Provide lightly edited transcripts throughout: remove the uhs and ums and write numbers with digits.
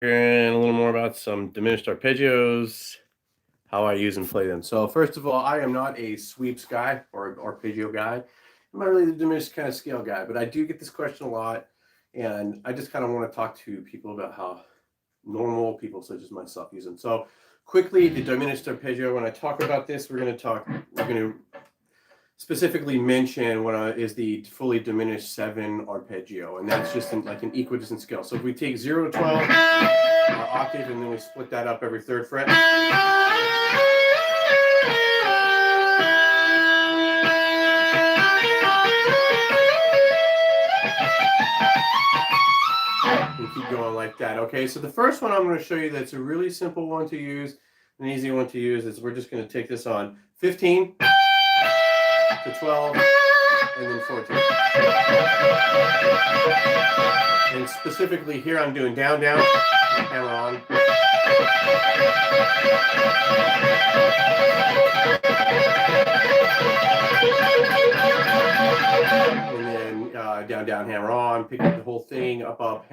And a little more about some diminished arpeggios, how I use and play them. So first of all, I am not a sweeps guy or arpeggio guy. I'm not really the diminished kind of scale guy, but I do get this question a lot, and I just kind of want to talk to people about how normal people such as myself use them. So quickly, the diminished arpeggio, when I talk about this, we're going to specifically mention what is the fully diminished 7 arpeggio, and that's just like an equidistant scale. So if we take 0 to 12 octave and then we split that up every 3rd fret, and keep going like that. Okay, so the first one I'm going to show you that's a really simple one to use, an easy one to use, is we're just going to take this on 15 to 12 and then 14. And specifically here I'm doing down, down, hammer on. And then down, down, hammer on, pick up the whole thing, up, up,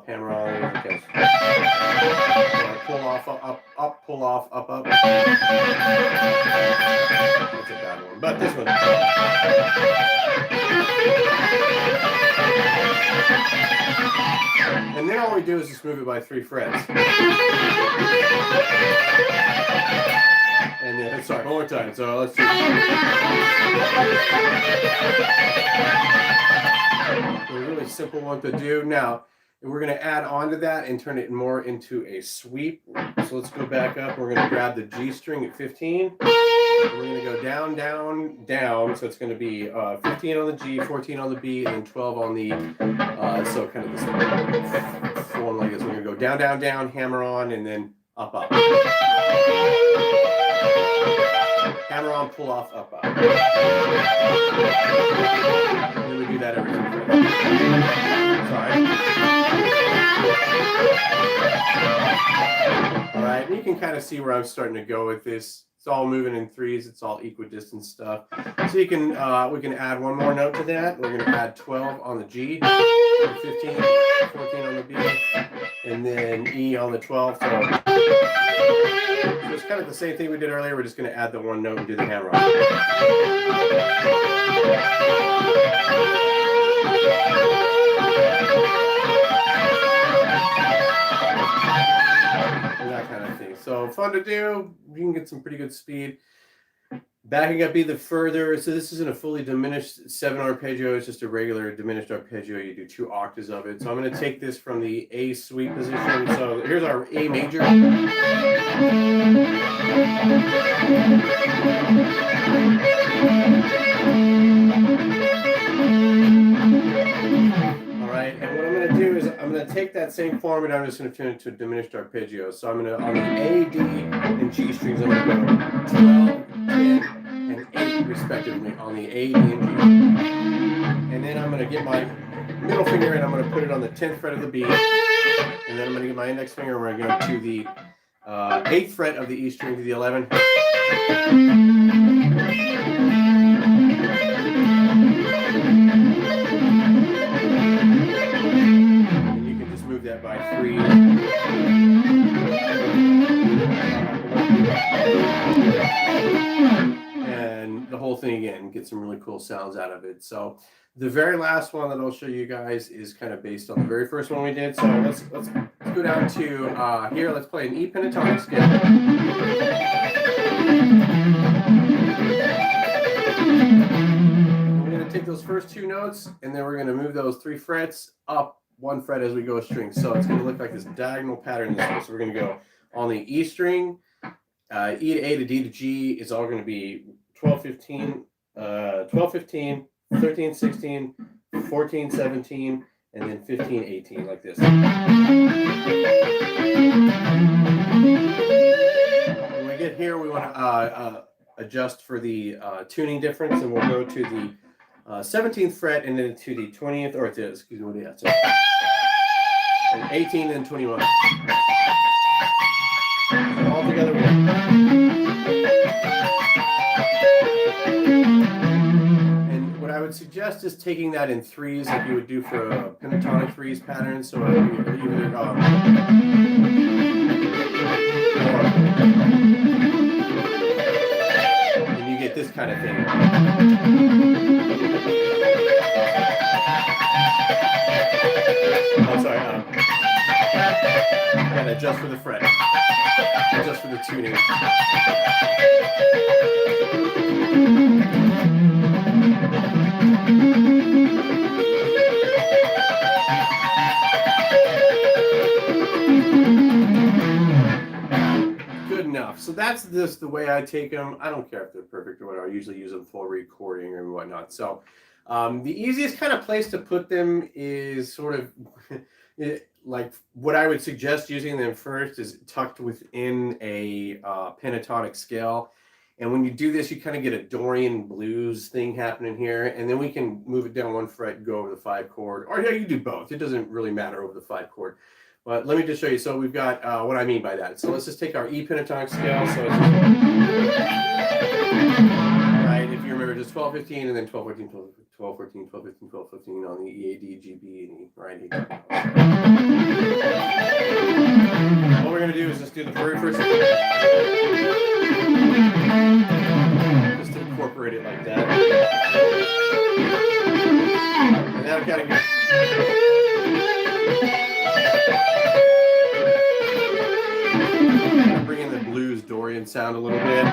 hammer on. Okay. Pull off, up, pull off, up. That's a bad one, but this one. And then all we do is just move it by 3 frets. And then, sorry, one more time. So let's do a really simple one to do. Now, we're going to add on to that and turn it more into a sweep. So let's go back up. We're going to grab the G string at 15. We're going to go down, down, down. So it's going to be 15 on the G, 14 on the B, and then 12 on the, so kind of this form like this. We're going to go down, down, down, hammer on, and then up, up. Hammer on, pull off, up, up. And then we do that every 2 frets. Sorry. All right, and you can kind of see where I'm starting to go with this. It's all moving in 3s. It's all equidistant stuff. So you can, we can add one more note to that. We're going to add 12 on the G, 15, 14 on the B, and then E on the 12. So it's kind of the same thing we did earlier. We're just going to add the one note and do the hammer on. That kind of thing. So fun to do. You can get some pretty good speed. Backing up even further. So this isn't a fully diminished 7 arpeggio. It's just a regular diminished arpeggio. You do 2 octaves of it. So I'm going to take this from the A sweep position. So here's our A major. I'm going to take that same form and I'm just going to turn it to a diminished arpeggio. So I'm going to, on the A, D, and G strings, I'm going to go 12, 10, and 8 respectively on the A, D, and G. And then I'm going to get my middle finger and I'm going to put it on the 10th fret of the B. And then I'm going to get my index finger and we're going to go to the 8th fret of the E string to the 11th. That by 3. And the whole thing again, get some really cool sounds out of it. So the very last one that I'll show you guys is kind of based on the very first one we did. So let's go down to here. Let's play an E pentatonic scale. We're going to take those first 2 notes and then we're going to move those 3 frets up 1 fret as we go a string. So it's going to look like this diagonal pattern this way. So we're going to go on the E string, E to A to D to G is all going to be 12, 15, 13, 16, 14, 17, and then 15, 18 like this. When we get here, we want to adjust for the tuning difference, and we'll go to the 17th fret and then to the 20th, or to, excuse me, what do you have? So, 18 and 21. So all together. And what I would suggest suggest is taking that in threes like you would do for a pentatonic threes pattern. So and you get this kind of thing. Oh, sorry. And adjust for the fret. Adjust for the tuning. Good enough. So that's just the way I take them. I don't care if they're perfect or whatever. I usually use them for recording or whatnot. So the easiest kind of place to put them is sort of like what I would suggest using them first is tucked within a pentatonic scale. And when you do this, you kind of get a Dorian blues thing happening here. And then we can move it down one fret and go over the 5 chord. Or yeah, you do both. It doesn't really matter over the 5 chord. But let me just show you. So we've got what I mean by that. So let's just take our E pentatonic scale. So it's just, right, if you remember, just 12, 15, and then 12, 14, 12, 12, 14, 12, 15, 12, 15 on the E, A, D, G, B, and E, right? What we're going to do is just do the very first. Just incorporate it like that. And that'll kind of get. Bring in the blues Dorian sound a little bit.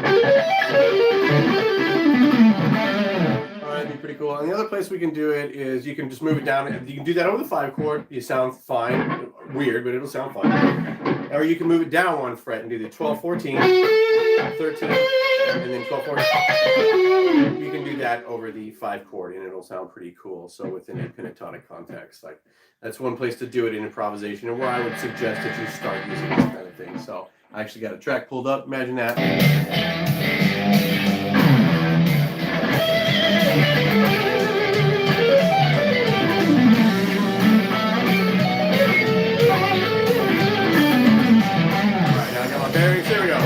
All right, that'd be pretty cool. And the other place we can do it is you can just move it down. You can do that over the 5 chord. You sound fine. Weird, but it'll sound fine. Or you can move it down one fret and do the 12, 14, 13, and then 12, 14. You can do that over the 5 chord, and it'll sound pretty cool. So within a pentatonic context, like that's one place to do it in improvisation, and where I would suggest that you start using this kind of thing. So I actually got a track pulled up. Imagine that. All right, now I got my bearings. Here we go.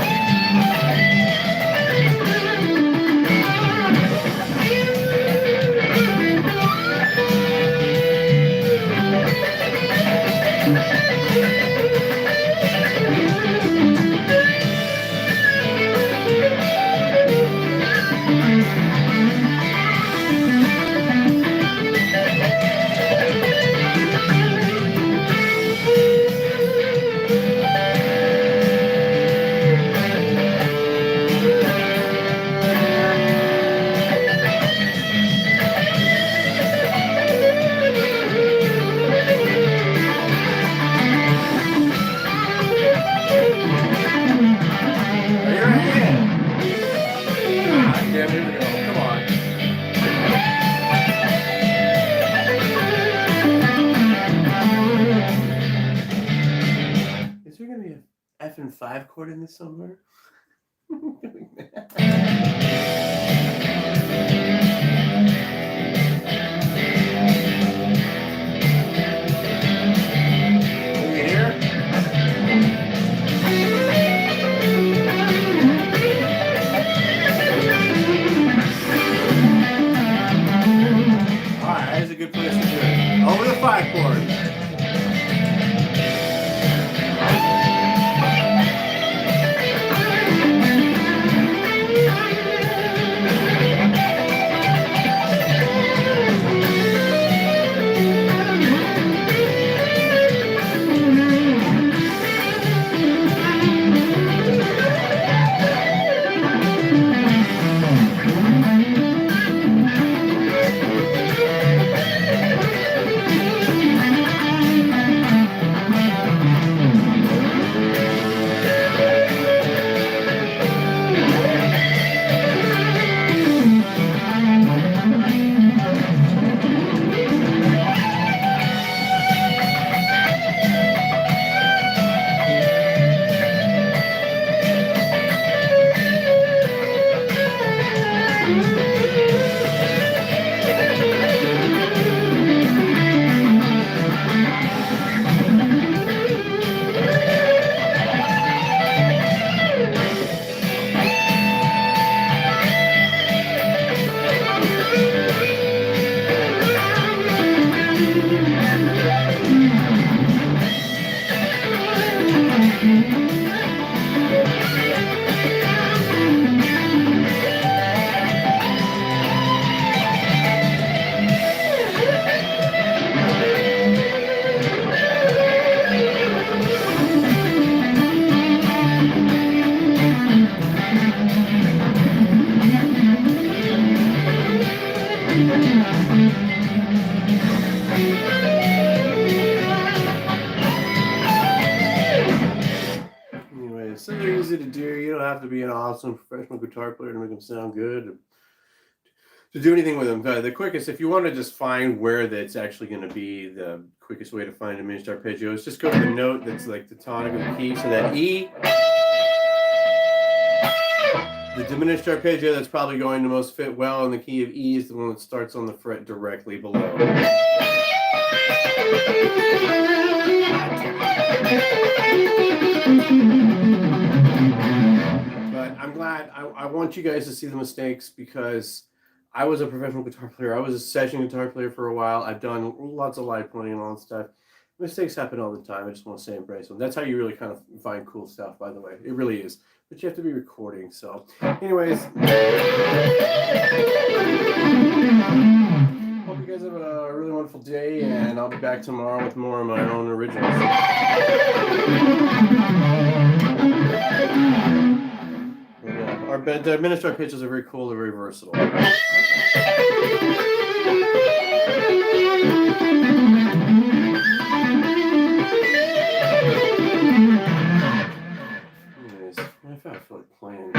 F and 5 chord in this somewhere? Alright, that's a good place to do it. Over the 5 chord. Anyway, so they're easy to do. You don't have to be an awesome professional guitar player to make them sound good. To do anything with them, the quickest, if you want to just find where that's actually going to be the quickest way to find diminished arpeggio, is just go to the note that's like the tonic of the key. So that E, the diminished arpeggio that's probably going to most fit well in the key of E is the one that starts on the fret directly below. But I'm glad, I want you guys to see the mistakes, because I was a professional guitar player. I was a session guitar player for a while. I've done lots of live playing and all that stuff. Mistakes happen all the time. I just want to say embrace them. That's how you really kind of find cool stuff, by the way. It really is. But you have to be recording. So anyways, hope you guys have a really wonderful day, and I'll be back tomorrow with more of my own originals. Yeah, our diminished arpeggios are very cool. They're very versatile. Anyways, I feel like playing.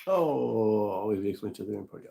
Oh, always makes me to the input.